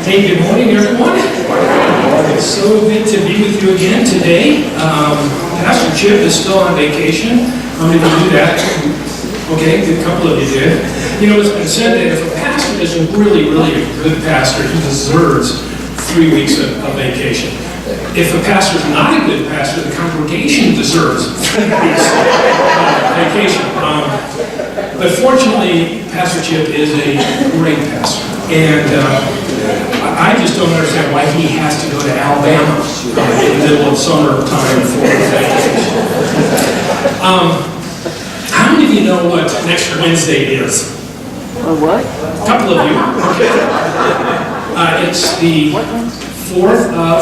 Hey, good morning, everyone. It's so good to be with you again today. Pastor Chip is still on vacation. How many of you do that? Okay, a couple of you did. You know, it's been said that if a pastor is really a good pastor, he deserves 3 weeks of vacation. If a pastor is not a good pastor, the congregation deserves 3 weeks of vacation. But fortunately, Pastor Chip is a great pastor. And I just don't understand why he has to go to Alabama in the middle of summertime for vacation. How many of you know what next Wednesday is? What? A couple of you. Okay. It's the 4th of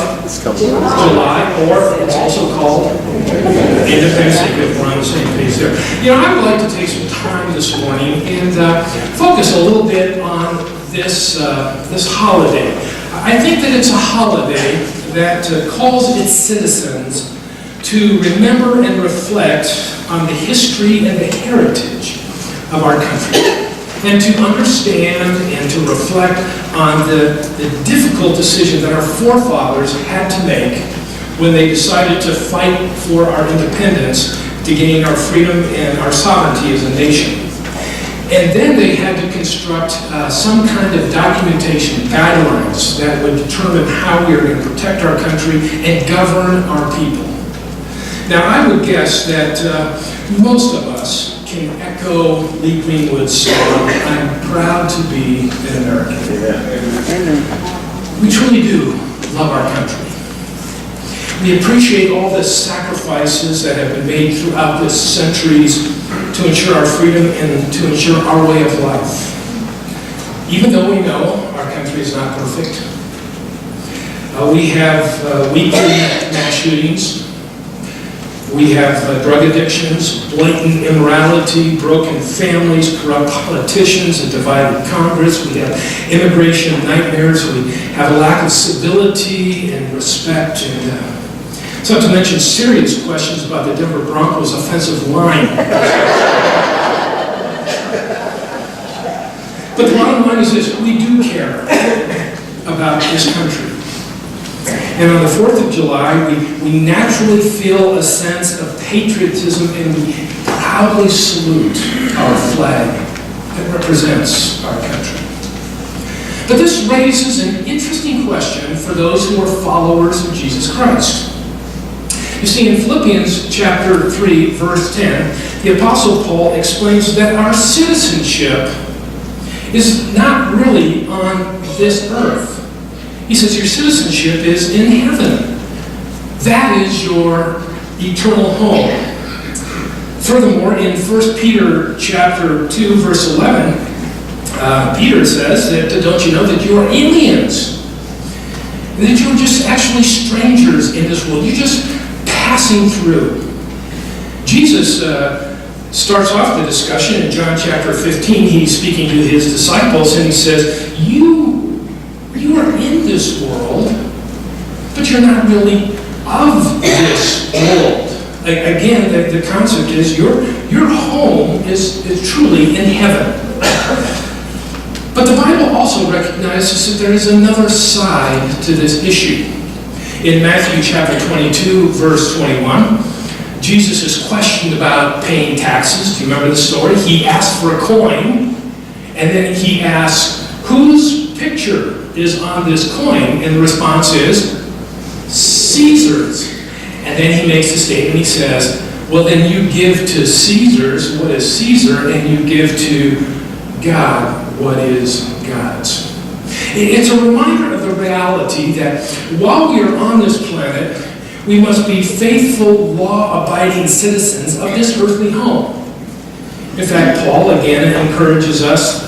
July, or it's also called Independence Day. We're on the same page there. You know, I would like to take some time this morning and focus a little bit on this holiday. I think that it's a holiday that calls its citizens to remember and reflect on the history and the heritage of our country, and to understand and to reflect on the difficult decisions that our forefathers had to make when they decided to fight for our independence, to gain our freedom and our sovereignty as a nation. And then they had to construct some kind of documentation, guidelines that would determine how we are going to protect our country and govern our people. Now, I would guess that most of us can echo Lee Greenwood's song, "I'm proud to be an American." We truly do love our country. We appreciate all the sacrifices that have been made throughout the centuries to ensure our freedom and to ensure our way of life. Even though we know our country is not perfect, we have weekly mass shootings, we have drug addictions, blatant immorality, broken families, corrupt politicians, a divided Congress, we have immigration nightmares, we have a lack of civility and respect, and not to mention serious questions about the Denver Broncos' offensive line. But the bottom line is this: we do care about this country. And on the 4th of July, we naturally feel a sense of patriotism, and we proudly salute our flag that represents our country. But this raises an interesting question for those who are followers of Jesus Christ. You see, in Philippians chapter 3, verse 10, the Apostle Paul explains that our citizenship is not really on this earth. He says your citizenship is in heaven. That is your eternal home. Furthermore, in 1 Peter chapter 2, verse 11, Peter says that, don't you know that you are aliens? That you're just actually strangers in this world. You're just passing through. Jesus starts off the discussion in John chapter 15. He's speaking to his disciples, and he says, you are in this world, but you're not really of this world. Again, the concept is your home is truly in heaven. But the Bible also recognizes that there is another side to this issue. In Matthew chapter 22, verse 21, Jesus is questioned about paying taxes. Do you remember the story? He asks for a coin, and then he asks, whose picture is on this coin? And the response is, Caesar's. And then he makes a statement. He says, well, then you give to Caesar's what is Caesar, and you give to God what is God's. It's a reminder of the reality that while we are on this planet, we must be faithful, law-abiding citizens of this earthly home. In fact, Paul again encourages us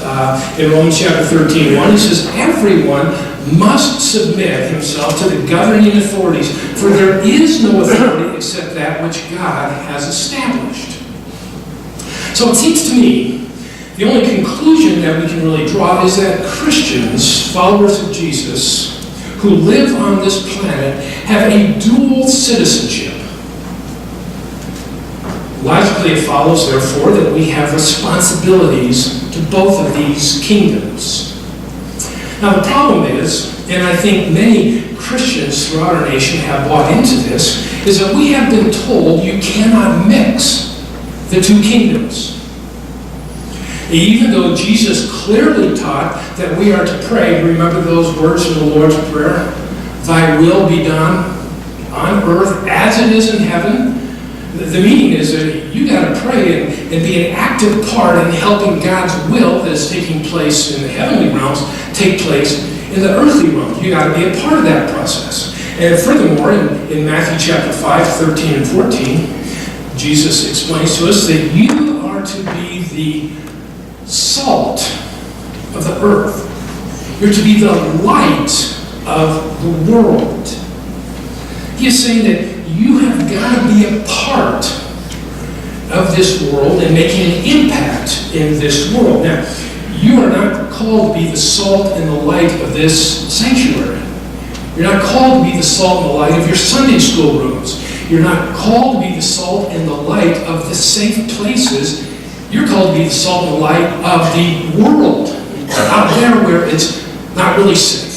in Romans chapter 13:1. He says, everyone must submit himself to the governing authorities, for there is no authority except that which God has established. So it seems to me the only conclusion that we can really draw is that Christians, followers of Jesus, who live on this planet, have a dual citizenship. Logically, it follows, therefore, that we have responsibilities to both of these kingdoms. Now, the problem is and I think many Christians throughout our nation have bought into this, is that we have been told you cannot mix the two kingdoms. Even though Jesus clearly taught that we are to pray, remember those words from the Lord's Prayer? Thy will be done on earth as it is in heaven. The meaning is that you got to pray and be an active part in helping God's will that is taking place in the heavenly realms take place in the earthly realm. You got to be a part of that process. And furthermore, in Matthew chapter 5, 13 and 14, Jesus explains to us that you are to be the salt of the earth. You're to be the light of the world. He is saying that you have got to be a part of this world and making an impact in this world. Now, you are not called to be the salt and the light of this sanctuary. You're not called to be the salt and the light of your Sunday school rooms. You're not called to be the salt and the light of the safe places. You're called to be the salt and the light of the world, out there where it's not really safe.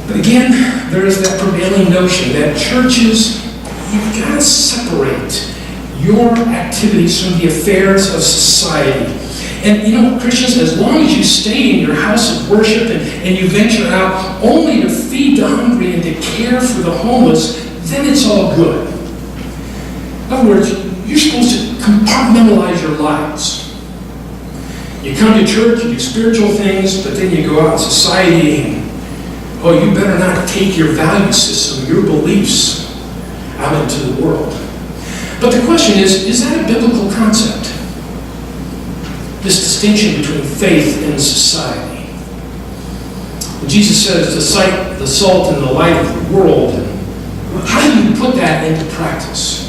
But again, there is that prevailing notion that churches, you've got to separate your activities from the affairs of society. And you know, Christians, as long as you stay in your house of worship and you venture out only to feed the hungry and to care for the homeless, then it's all good. In other words, you're supposed to compartmentalize your lives. You come to church, you do spiritual things, but then you go out in society and, you better not take your value system, your beliefs, out into the world. But the question is that a biblical concept? This distinction between faith and society. Jesus says the salt and the light of the world. How do you put that into practice?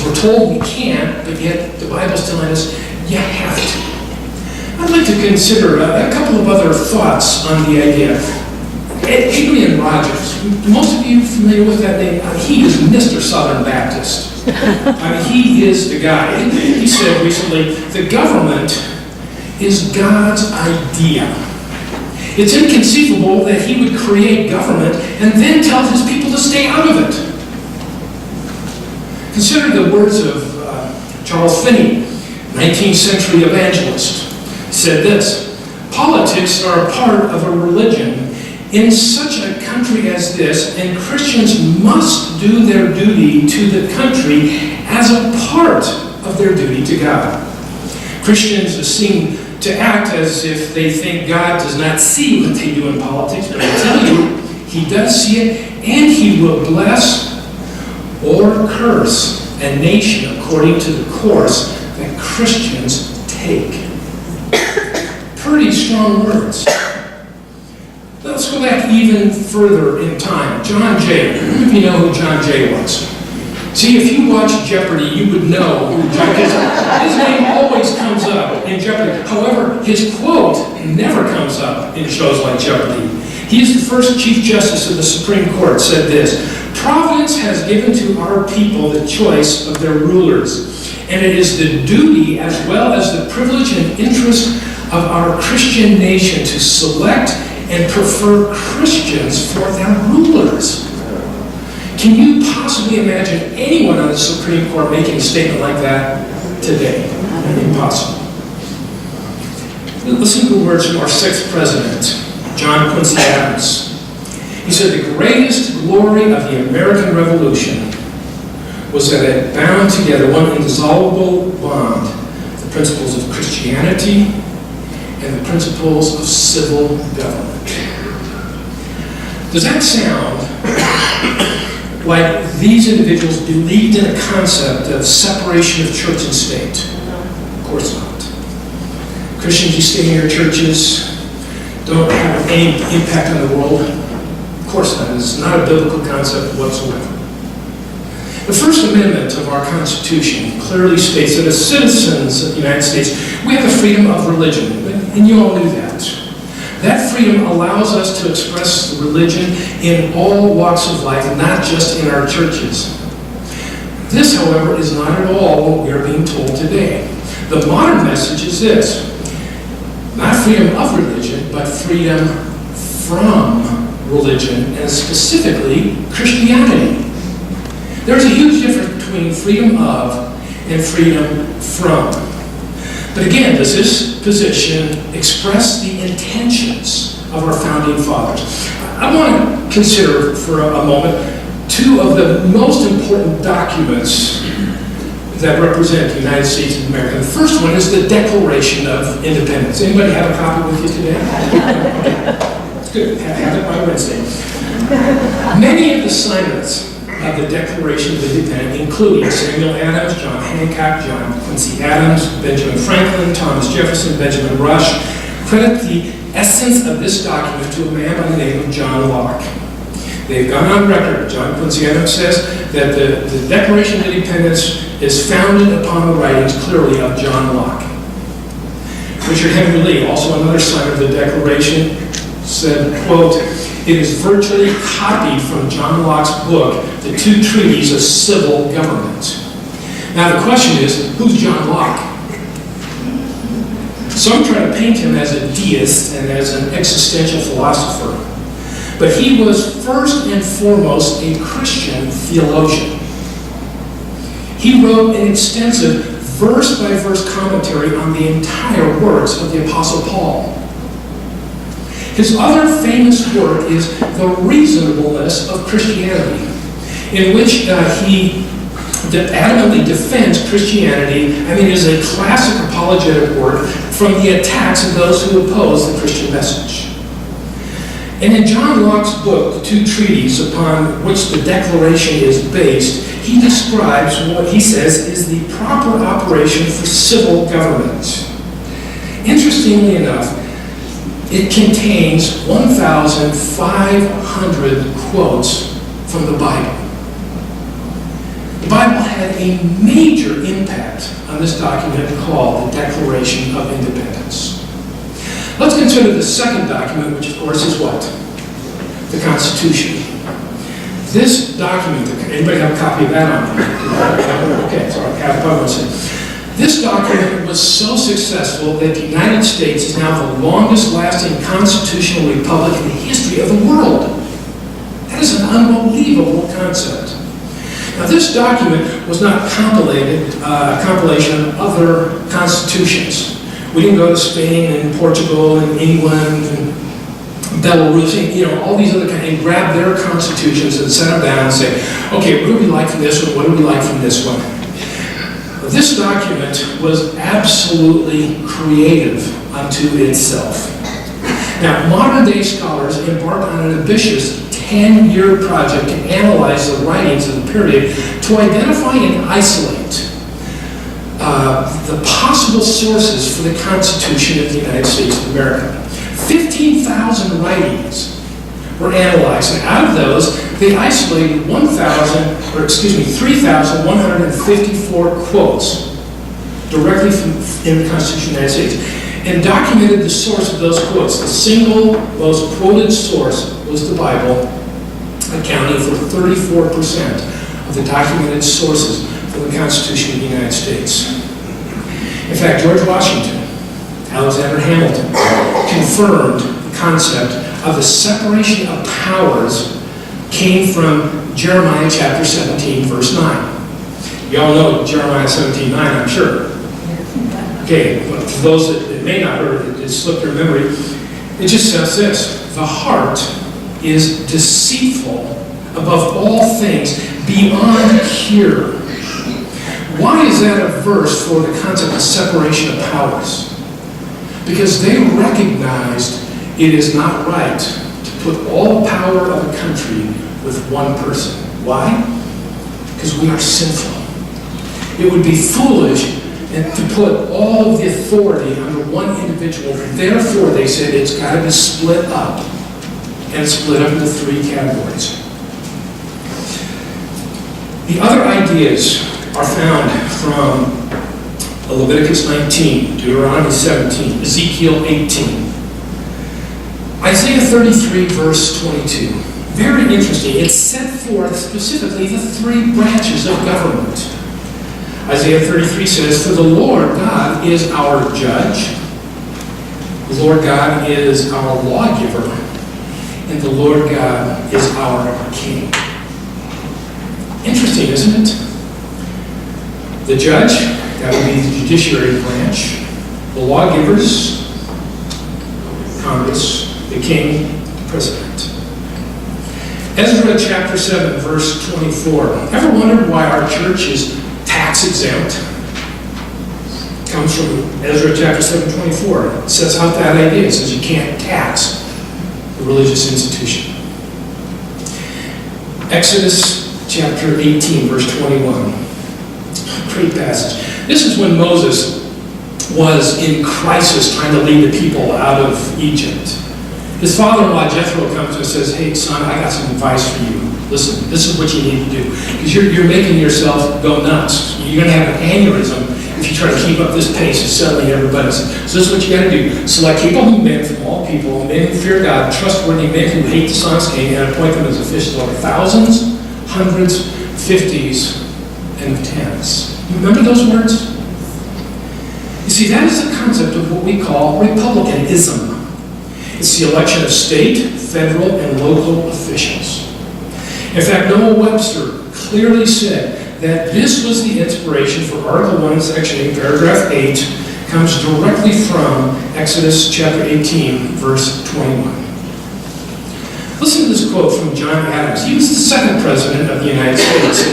We're told we can't, but yet the Bible's telling us you have to. I'd like to consider a couple of other thoughts on the idea. Adrian Rogers, most of you familiar with that name? He is Mr. Southern Baptist. He is the guy. He said recently, the government is God's idea. It's inconceivable that he would create government and then tell his people to stay out of it. Consider the words of Charles Finney, 19th century evangelist, said this: politics are a part of a religion in such a country as this, and Christians must do their duty to the country as a part of their duty to God. Christians seem to act as if they think God does not see what they do in politics, but I tell you, he does see it, and he will bless or curse a nation according to the course that Christians take. Pretty strong words. Let's go back even further in time. John Jay. How many of you know who John Jay was? See, if you watch Jeopardy, you would know who John Jay is. His name always comes up in Jeopardy. However, his quote never comes up in shows like Jeopardy. He is the first Chief Justice of the Supreme Court, said this: Providence has given to our people the choice of their rulers, and it is the duty as well as the privilege and interest of our Christian nation to select and prefer Christians for their rulers. Can you possibly imagine anyone on the Supreme Court making a statement like that today? Impossible. Listen to the words from our sixth president, John Quincy Adams. He said, the greatest glory of the American Revolution was that it bound together one indissoluble bond, the principles of Christianity and the principles of civil government. Does that sound like these individuals believed in a concept of separation of church and state? Of course not. Christians, you stay in your churches, don't have any impact on the world? Of course not. It's not a biblical concept whatsoever. The First Amendment of our Constitution clearly states that as citizens of the United States, we have the freedom of religion, and you all knew that. That freedom allows us to express religion in all walks of life, not just in our churches. This, however, is not at all what we are being told today. The modern message is this: Not freedom of religion, but freedom from religion, and specifically Christianity. There's a huge difference between freedom of and freedom from. But again, does this position express the intentions of our founding fathers? I want to consider for a moment two of the most important documents that represent the United States of America. The first one is the Declaration of Independence. Anybody have a copy with you today? It's good. Have it by Wednesday. Many of the signers of the Declaration of Independence, including Samuel Adams, John Hancock, John Quincy Adams, Benjamin Franklin, Thomas Jefferson, Benjamin Rush, credit the essence of this document to a man by the name of John Locke. They've gone on record. John Quincy Adams says that the Declaration of Independence is founded upon the writings clearly of John Locke. Richard Henry Lee, also another signer of the Declaration, said, quote, "It is virtually copied from John Locke's book, The Two Treaties of Civil Government." Now the question is, who's John Locke? Some try to paint him as a deist and as an existential philosopher. But he was first and foremost a Christian theologian. He wrote an extensive verse-by-verse commentary on the entire works of the Apostle Paul. His other famous work is The Reasonableness of Christianity, in which he adamantly defends Christianity. I mean, it is a classic apologetic work from the attacks of those who oppose the Christian message. And in John Locke's book, The Two Treaties, upon which the Declaration is based, he describes what he says is the proper operation for civil government. Interestingly enough, it contains 1,500 quotes from the Bible. The Bible had a major impact on this document called the Declaration of Independence. Let's consider the second document, which of course is what? The Constitution. This document, anybody have a copy of that on? Okay, sorry, I have one. This document was so successful that the United States is now the longest lasting constitutional republic in the history of the world. That is an unbelievable concept. Now this document was not a compilation of other constitutions. We didn't go to Spain and Portugal and England and Belarus, all these other and grab their constitutions and set them down and say, okay, what do we like from this one? What do we like from this one? This document was absolutely creative unto itself. Now, modern day scholars embarked on an ambitious 10-year project to analyze the writings of the period to identify and isolate the possible sources for the Constitution of the United States of America. 15,000 writings were analyzed, and out of those, they isolated 3,154 quotes directly from in the Constitution of the United States, and documented the source of those quotes. The single most quoted source was the Bible, accounting for 34% of the documented sources for the Constitution of the United States. In fact, George Washington, Alexander Hamilton, confirmed the concept of the separation of powers came from Jeremiah chapter 17, verse 9. You all know Jeremiah 17:9, I'm sure. Okay, but for those that may not, or it slipped their memory, it just says this: the heart is deceitful above all things, beyond cure. Why is that a verse for the concept of separation of powers? Because they recognized it is not right to put all the power of a country with one person. Why? Because we are sinful. It would be foolish to put all of the authority under one individual. Therefore, they said it's got to be split up, and split up into three categories. The other ideas are found from Leviticus 19, Deuteronomy 17, Ezekiel 18, Isaiah 33, verse 22. Very interesting. It set forth specifically the three branches of government. Isaiah 33 says, "For the Lord God is our judge." The Lord God is our lawgiver, and the Lord God is our King. Interesting, isn't it? The judge, that would be the judiciary branch. The lawgivers, Congress. The king, the president. Ezra chapter 7, verse 24. Ever wondered why our church is tax exempt? It comes from Ezra chapter 7, 24. It sets out that idea. It says you can't tax a religious institution. Exodus chapter 18, verse 21. Great passage. This is when Moses was in crisis trying to lead the people out of Egypt. His father-in-law Jethro comes and says, "Hey, son, I got some advice for you. Listen, this is what you need to do. Because you're making yourself go nuts. You're going to have an aneurysm if you try to keep up this pace of settling everybody. So this is what you got to do. Select capable men from all people, men who fear God, trustworthy men who hate dishonest gain, and appoint them as officials over thousands, hundreds, fifties, and of tens." You remember those words? You see, that is the concept of what we call republicanism. It's the election of state, federal, and local officials. In fact, Noah Webster clearly said that this was the inspiration for Article 1, Section 8, Paragraph 8, comes directly from Exodus chapter 18, verse 21. Listen to this quote from John Adams. He was the second president of the United States.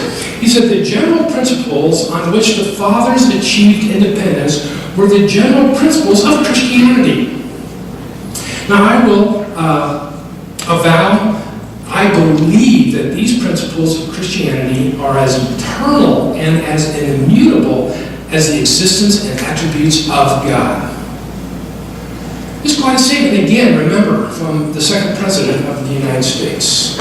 He said, "The general principles on which the fathers achieved independence were the general principles of Christianity. Now I will avow, I believe that these principles of Christianity are as eternal and as immutable as the existence and attributes of God." This is quite a statement, again, remember, from the second president of the United States.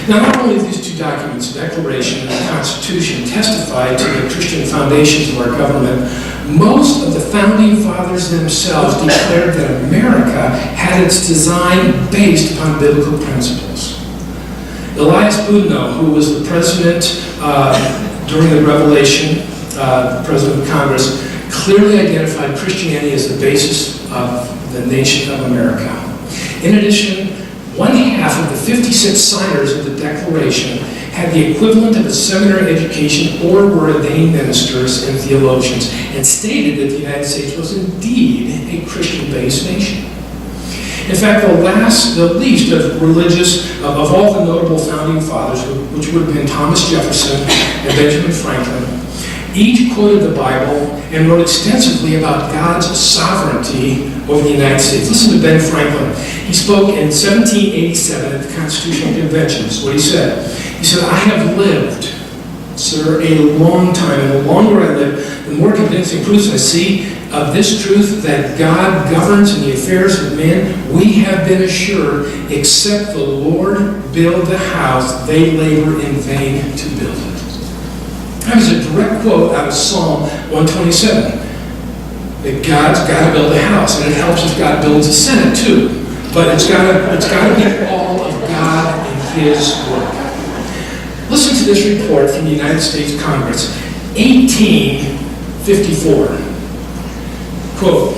Now, not only do these two documents, the Declaration and the Constitution, testify to the Christian foundations of our government, most of the founding fathers themselves declared that America had its design based upon biblical principles. Elias Boudinot, who was the president during the Revelation, president of Congress, clearly identified Christianity as the basis of the nation of America. In addition, 1/2 of the 56 signers of the Declaration had the equivalent of a seminary education or were ordained ministers and theologians, and stated that the United States was indeed a Christian-based nation. In fact, the least of all the notable founding fathers, which would have been Thomas Jefferson and Benjamin Franklin, each quoted the Bible and wrote extensively about God's sovereignty over the United States. Listen to Ben Franklin. He spoke in 1787 at the Constitutional Convention. This is what he said. He said, "I have lived, sir, a long time, and the longer I live, the more convincing proofs I see of this truth that God governs in the affairs of men. We have been assured, except the Lord build the house, they labor in vain to build it." That was a direct quote out of Psalm 127. That God's got to build a house, and it helps if God builds a Senate too. But it's got to be all of God and His work. Listen to this report from the United States Congress, 1854. Quote,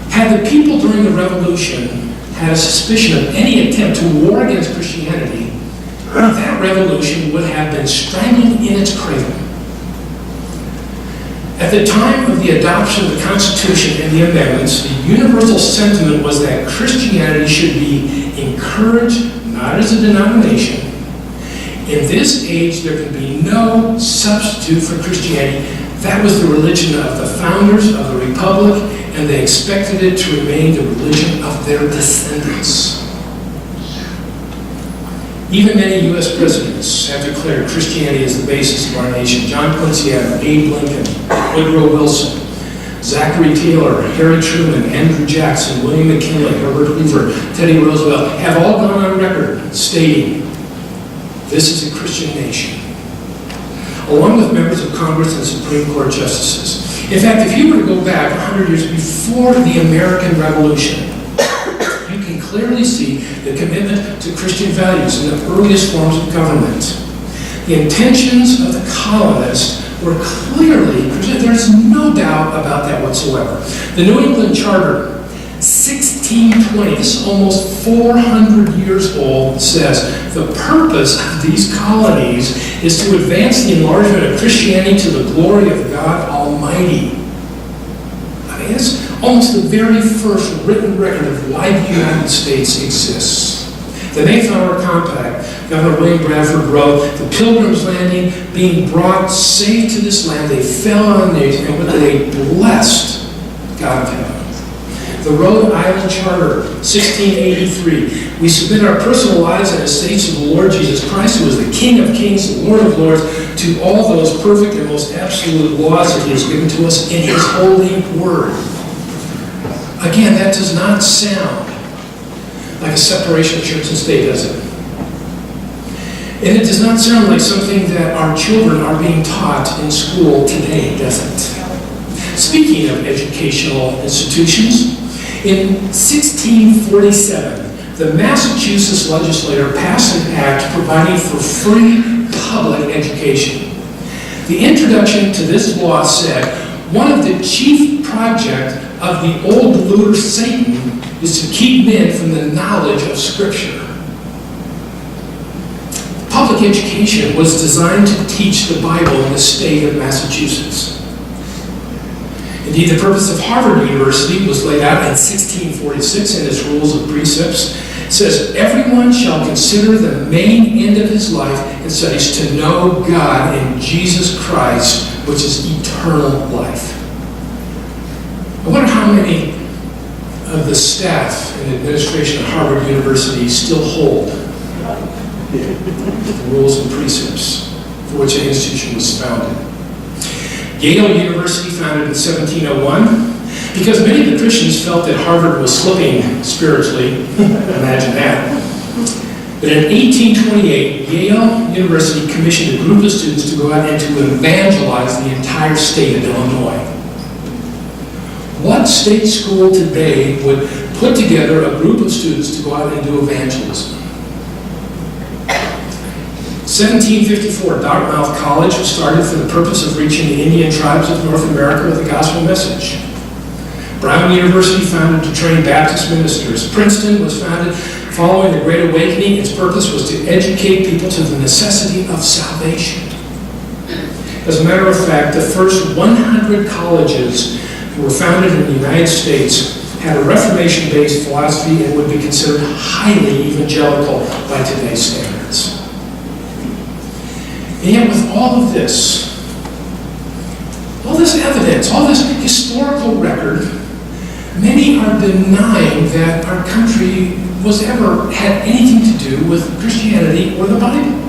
"Had the people during the Revolution had a suspicion of any attempt to war against Christianity, that revolution would have been strangled in its cradle. At the time of the adoption of the Constitution and the amendments, the universal sentiment was that Christianity should be encouraged, not as a denomination. In this age, there can be no substitute for Christianity. That was the religion of the founders of the Republic, and they expected it to remain the religion of their descendants. Even many U.S. presidents have declared Christianity as the basis of our nation. John Quincy Adams, Abe Lincoln, Woodrow Wilson, Zachary Taylor, Harry Truman, Andrew Jackson, William McKinley, Herbert Hoover, Teddy Roosevelt have all gone on record stating, this is a Christian nation, along with members of Congress and Supreme Court justices. In fact, if you were to go back 100 years before the American Revolution, you can clearly see the commitment to Christian values in the earliest forms of government. The intentions of the colonists were clearly, there's no doubt about that whatsoever. The New England Charter 1620, this is almost 400 years old, says the purpose of these colonies is to advance the enlargement of Christianity to the glory of God Almighty. I mean, it's almost the very first written record of why the United States exists. The Mayflower Compact, Governor William Bradford wrote, the Pilgrims landing, being brought safe to this land, they fell on their knees, and they blessed God of heaven. The Rhode Island Charter, 1683. We submit our personal lives and estates to the Lord Jesus Christ, who is the King of kings, the Lord of lords, to all those perfect and most absolute laws that he has given to us in his holy word. Again, that does not sound like a separation of church and state, does it? And it does not sound like something that our children are being taught in school today, does it? Speaking of educational institutions, in 1647, the Massachusetts legislature passed an act providing for free public education. The introduction to this law said, one of the chief projects of the old deluder Satan is to keep men from the knowledge of Scripture. Public education was designed to teach the Bible in the state of Massachusetts. Indeed, the purpose of Harvard University was laid out in 1646 in its Rules and Precepts. It says, everyone shall consider the main end of his life and studies to know God in Jesus Christ, which is eternal life. I wonder how many of the staff and administration of Harvard University still hold the Rules and Precepts for which the institution was founded. Yale University, founded in 1701, because many of the Christians felt that Harvard was slipping spiritually. Imagine that. But in 1828, Yale University commissioned a group of students to go out and to evangelize the entire state of Illinois. What state school today would put together a group of students to go out and do evangelism? 1754, Dartmouth College was started for the purpose of reaching the Indian tribes of North America with the gospel message. Brown University, founded to train Baptist ministers. Princeton was founded following the Great Awakening. Its purpose was to educate people to the necessity of salvation. As a matter of fact, the first 100 colleges that were founded in the United States had a Reformation-based philosophy and would be considered highly evangelical by today's standards. And yet with all of this evidence, all this historical record, many are denying that our country was ever had anything to do with Christianity or the Bible.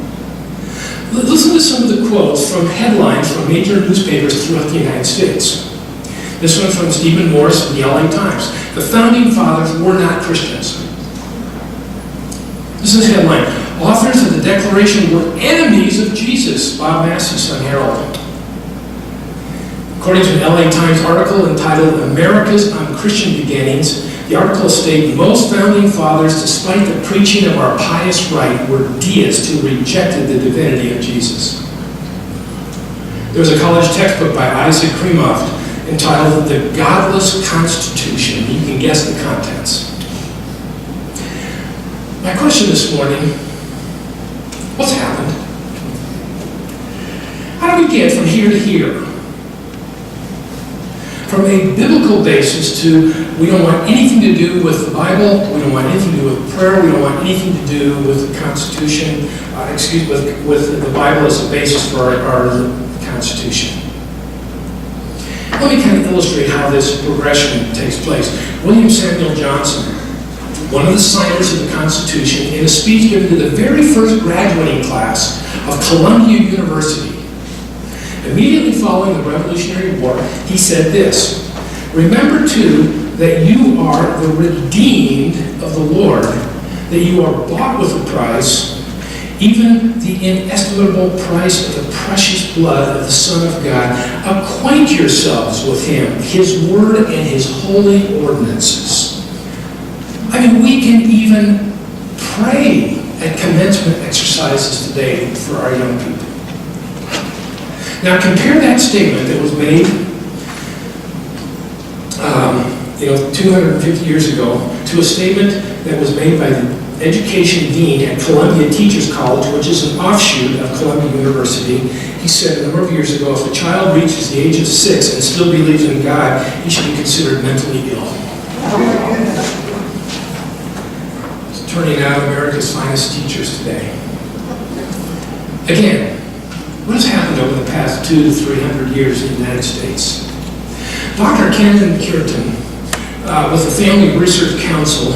Listen to some of the quotes from headlines from major newspapers throughout the United States. This one from Stephen Morris in the LA Times. The founding fathers were not Christians. This is the headline. Authors of the Declaration were enemies of Jesus. Bob Massey, Sun Herald. According to an LA Times article entitled America's Unchristian Beginnings, the article states, most founding fathers, despite the preaching of our pious right, were deists who rejected the divinity of Jesus. There was a college textbook by Isaac Kremoff entitled The Godless Constitution. You can guess the contents. My question this morning, what's happened? How do we get from here to here? From a biblical basis to we don't want anything to do with the Bible, we don't want anything to do with prayer, we don't want anything to do with the Constitution, with the Bible as a basis for our Constitution. Let me kind of illustrate how this progression takes place. William Samuel Johnson, one of the signers of the Constitution, in a speech given to the very first graduating class of Columbia University, immediately following the Revolutionary War, he said this, remember too that you are the redeemed of the Lord, that you are bought with a price, even the inestimable price of the precious blood of the Son of God. Acquaint yourselves with him, his word, and his holy ordinances. I mean, we can even pray at commencement exercises today for our young people. Now compare that statement that was made 250 years ago, to a statement that was made by the education dean at Columbia Teachers College, which is an offshoot of Columbia University. He said a number of years ago, if a child reaches the age of 6 and still believes in God, he should be considered mentally ill. It's turning out America's finest teachers today. Again, what has happened over the past 200 to 300 years in the United States? Dr. Ken Cureton, with the Family Research Council,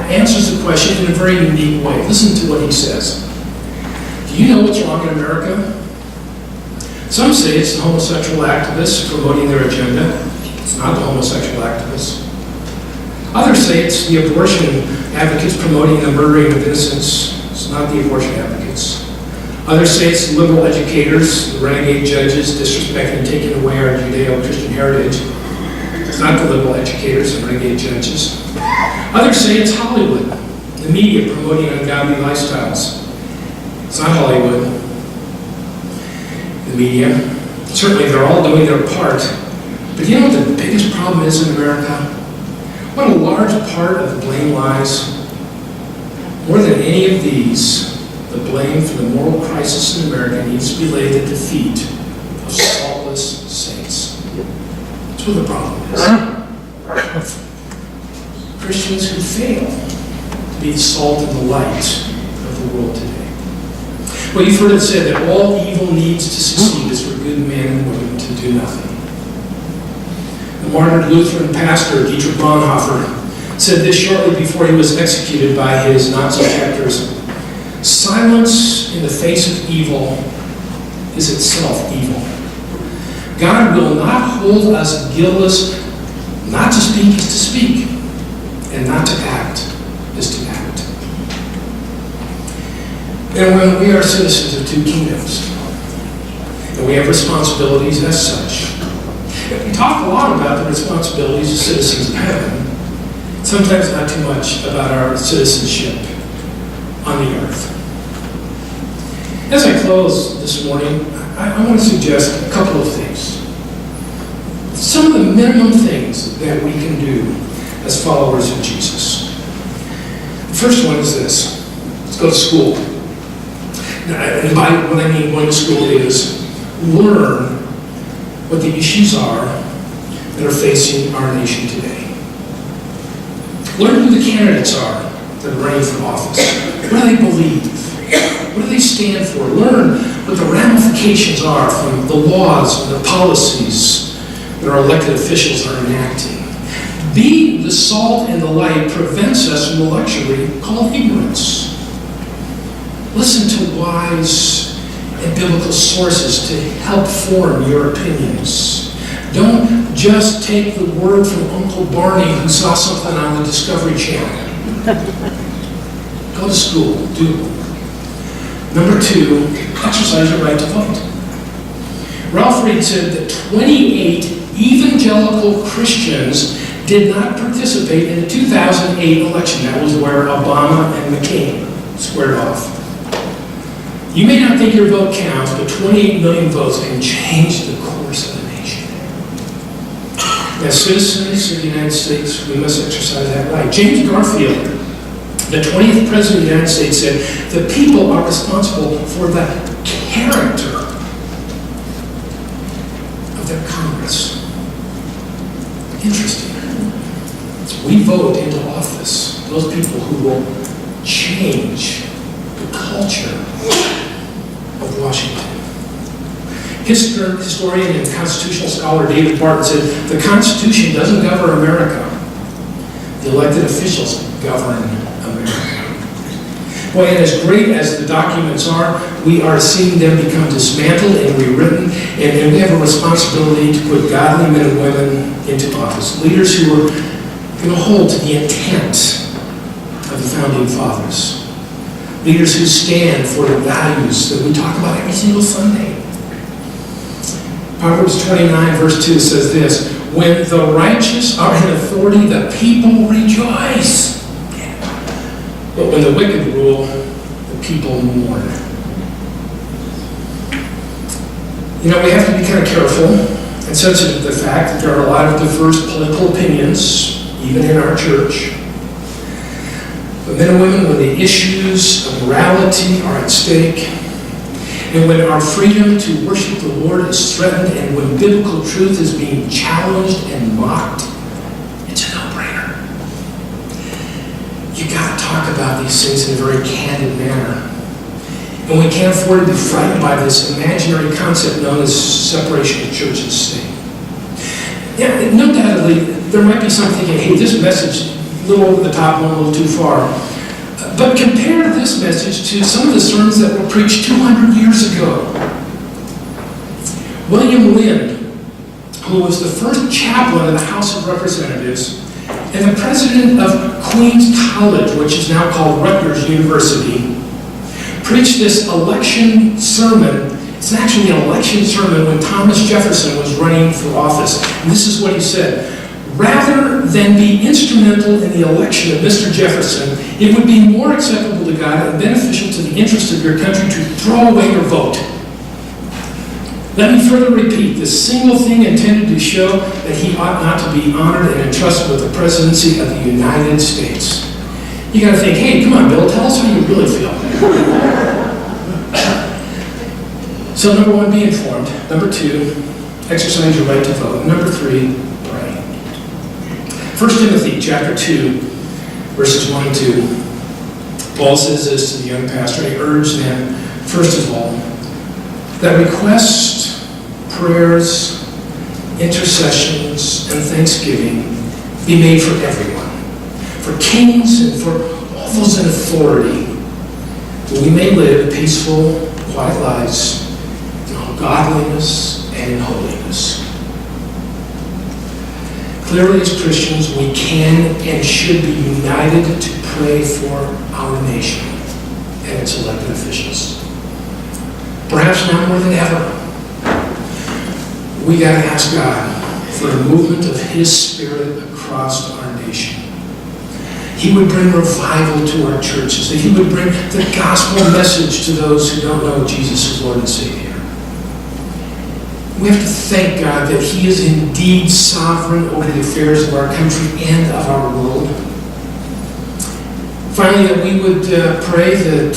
answers the question in a very unique way. Listen to what he says. Do you know what's wrong in America? Some say it's the homosexual activists promoting their agenda. It's not the homosexual activists. Others say it's the abortion advocates promoting the murdering of innocents. It's not the abortion advocates. Others say it's the liberal educators, the renegade judges, disrespecting and taking away our Judeo-Christian heritage. It's not the liberal educators and renegade judges. Others say it's Hollywood, the media promoting ungodly lifestyles. It's not Hollywood, the media. Certainly they're all doing their part. But you know what the biggest problem is in America? What a large part of the blame lies? More than any of these, the blame for the moral crisis in America needs to be laid at the feet of saltless saints. That's what the problem is. Christians who fail to be the salt and the light of the world today. Well, you've heard it said that all evil needs to succeed is for good men and women to do nothing. The martyred Lutheran pastor Dietrich Bonhoeffer said this shortly before he was executed by his Nazi captors: silence in the face of evil is itself evil. God will not hold us guiltless. Not to speak is to speak, and not to act is to act. And when we are citizens of two kingdoms, and we have responsibilities as such, we talk a lot about the responsibilities of citizens of heaven, sometimes not too much about our citizenship on the earth. As I close this morning, I want to suggest a couple of things. Some of the minimum things that we can do as followers of Jesus. The first one is this: let's go to school. And by what I mean going to school is learn what the issues are that are facing our nation today. Learn who the candidates are that are running for office. What do they believe? What do they stand for? Learn what the ramifications are from the laws and the policies that our elected officials are enacting. Being the salt and the light prevents us from the luxury called ignorance. Listen to wise and biblical sources to help form your opinions. Don't just take the word from Uncle Barney who saw something on the Discovery Channel. Go to school. Do it. Number 2, exercise your right to vote. Ralph Reed said that 28 evangelical Christians did not participate in the 2008 election. That was where Obama and McCain squared off. You may not think your vote counts, but 28 million votes can change the course of the nation. As citizens of the United States, we must exercise that right. James Garfield, the 20th President of the United States, said, the people are responsible for the character of their Congress. Interesting. We vote into office those people who will change the culture of Washington. Historian and constitutional scholar David Barton said, the Constitution doesn't govern America. The elected officials govern America. Well, and as great as the documents are, we are seeing them become dismantled and rewritten, and we have a responsibility to put godly men and women into office. Leaders who are going to hold to the intent of the Founding Fathers. Leaders who stand for the values that we talk about every single Sunday. Proverbs 29 verse 2 says this: when the righteous are in authority, the people rejoice. But when the wicked rule, the people mourn. You know, we have to be kind of careful and sensitive to the fact that there are a lot of diverse political opinions, even in our church. But men and women, when the issues of morality are at stake, and when our freedom to worship the Lord is threatened, and when biblical truth is being challenged and mocked, it's a no-brainer. You got to talk about these things in a very candid manner. And we can't afford to be frightened by this imaginary concept known as separation of church and state. Yeah, no doubtedly, there might be some thinking, hey, this message, a little over the top, a little too far. But compare this message to some of the sermons that were preached 200 years ago. William Lind, who was the first chaplain in the House of Representatives and the president of Queens College, which is now called Rutgers University, preached this election sermon. It's actually an election sermon when Thomas Jefferson was running for office. And this is what he said: rather than be instrumental in the election of Mr. Jefferson, it would be more acceptable to God and beneficial to the interest of your country to throw away your vote. Let me further repeat, this single thing intended to show that he ought not to be honored and entrusted with the presidency of the United States. You got to think, hey, come on, Bill, tell us how you really feel. So number one, be informed. Number two, exercise your right to vote. Number three, pray. 1 Timothy chapter 2, verses 1 and 2. Paul says this to the young pastor. He urged them, first of all, that requests, prayers, intercessions, and thanksgiving be made for everyone, for kings and for all those in authority, that we may live peaceful, quiet lives in all godliness and in holiness. Clearly, as Christians, we can and should be united to pray for our nation and its elected officials. Perhaps now more than ever, we got to ask God for a movement of His Spirit across our nation. He would bring revival to our churches, that He would bring the gospel message to those who don't know Jesus as Lord and Savior. We have to thank God that He is indeed sovereign over the affairs of our country and of our world. Finally, that we would pray that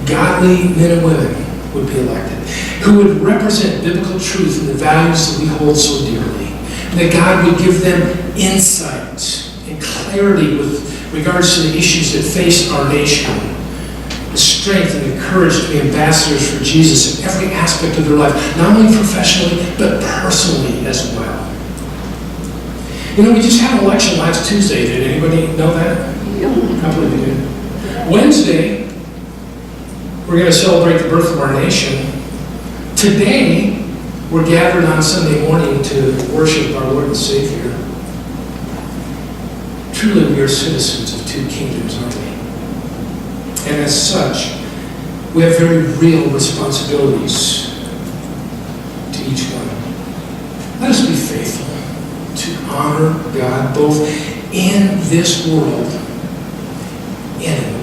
godly men and women would be elected, who would represent biblical truth and the values that we hold so dearly. And that God would give them insight and clarity with regards to the issues that face our nation, the strength and the courage to be ambassadors for Jesus in every aspect of their life, not only professionally, but personally as well. You know, we just had an election last Tuesday. Did anybody know that? I believe you did. Wednesday, we're going to celebrate the birth of our nation. Today, we're gathered on Sunday morning to worship our Lord and Savior. Truly, we are citizens of two kingdoms, aren't we? And as such, we have very real responsibilities to each one. Let us be faithful to honor God both in this world and in